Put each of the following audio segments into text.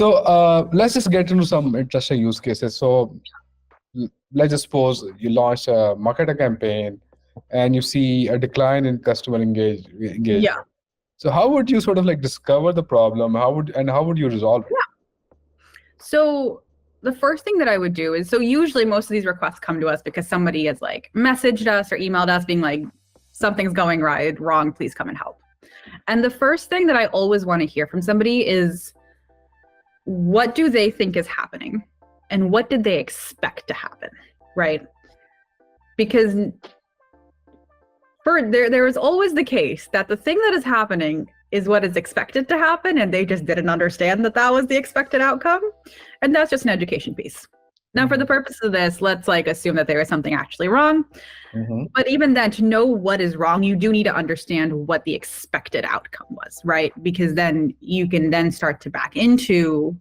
So let's just get into some interesting use cases. So let's just suppose you launch a Marketo campaign and you see a decline in customer engagement. Yeah. So how would you sort of like discover the problem? How would you resolve it? So the first thing that I would do is, so usually most of these requests come to us because somebody has like messaged us or emailed us being like, something's going wrong, please come and help. And the first thing that I always want to hear from somebody is, what do they think is happening? And what did they expect to happen, right? Because there is always the case that the thing that is happening is what is expected to happen, and they just didn't understand that that was the expected outcome. And that's just an education piece. Now, for the purpose of this, let's like assume that there is something actually wrong. But even then, to know what is wrong, you do need to understand what the expected outcome was, right? Because then you can then start to back into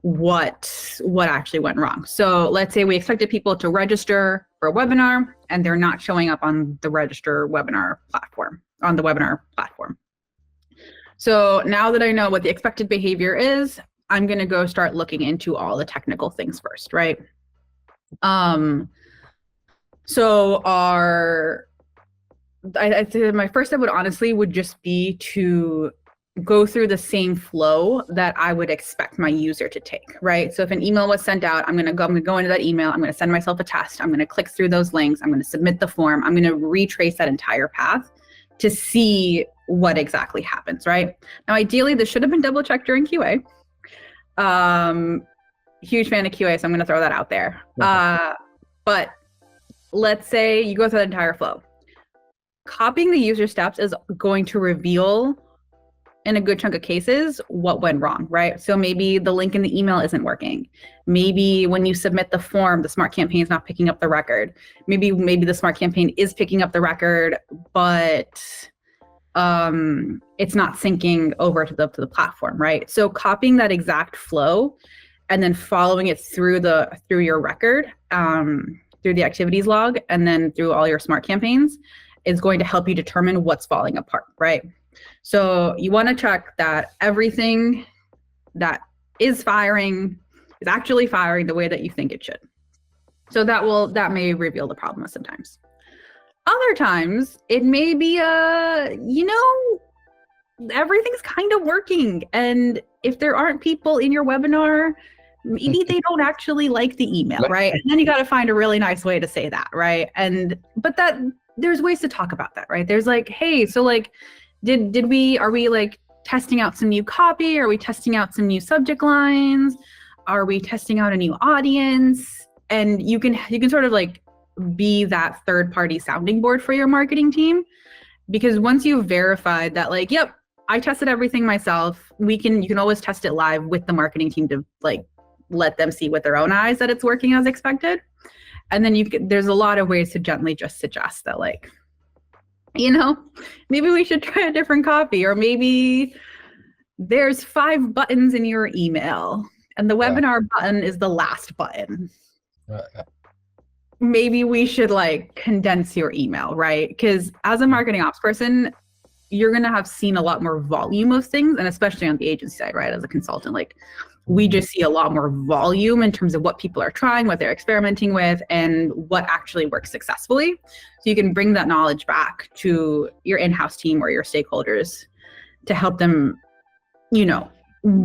what actually went wrong. So let's say we expected people to register for a webinar and they're not showing up on the register webinar platform, on the webinar platform. So now that I know what the expected behavior is, I'm going to go start looking into all the technical things first, right? So I think my first step would just be to go through the same flow that I would expect my user to take, right? So if an email was sent out, I'm going to go into that email. I'm going to send myself a test. I'm going to click through those links. I'm going to submit the form. I'm going to retrace that entire path to see what exactly happens, right? Now, ideally, this should have been double checked during QA. Huge fan of QA, so I'm going to throw that out there. But let's say you go through the entire flow. Copying the user steps is going to reveal, in a good chunk of cases, what went wrong, right? So maybe the link in the email isn't working. Maybe when you submit the form, the Smart Campaign is not picking up the record. Maybe the Smart Campaign is picking up the record, but it's not syncing over to the platform, right? So copying that exact flow and then following it through your record, through the activities log, and then through all your Smart Campaigns is going to help you determine what's falling apart, right? So you want to check that everything that is firing is actually firing the way that you think it should. So that may reveal the problem sometimes. Other times it may be everything's kind of working, and if there aren't people in your webinar, maybe they don't actually like the email, right? And then you got to find a really nice way to say that, right? But there's ways to talk about that, right? There's like, hey, so like, are we like testing out some new copy? Are we testing out some new subject lines? Are we testing out a new audience? And you can sort of like be that third party sounding board for your marketing team, because once you've verified that, like, yep, I tested everything myself, you can always test it live with the marketing team to like let them see with their own eyes that it's working as expected. And then there's a lot of ways to gently just suggest that, like, maybe we should try a different copy, or maybe there's 5 buttons in your email and the webinar button is the last button. Maybe we should like condense your email, right? Because as a marketing ops person, you're going to have seen a lot more volume of things, and especially on the agency side, right? As a consultant, like, we just see a lot more volume in terms of what people are trying, what they're experimenting with, and what actually works successfully. So you can bring that knowledge back to your in-house team or your stakeholders to help them,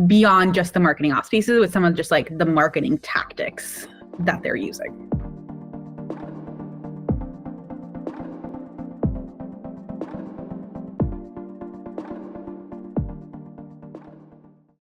beyond just the marketing ops pieces, with some of just like the marketing tactics that they're using.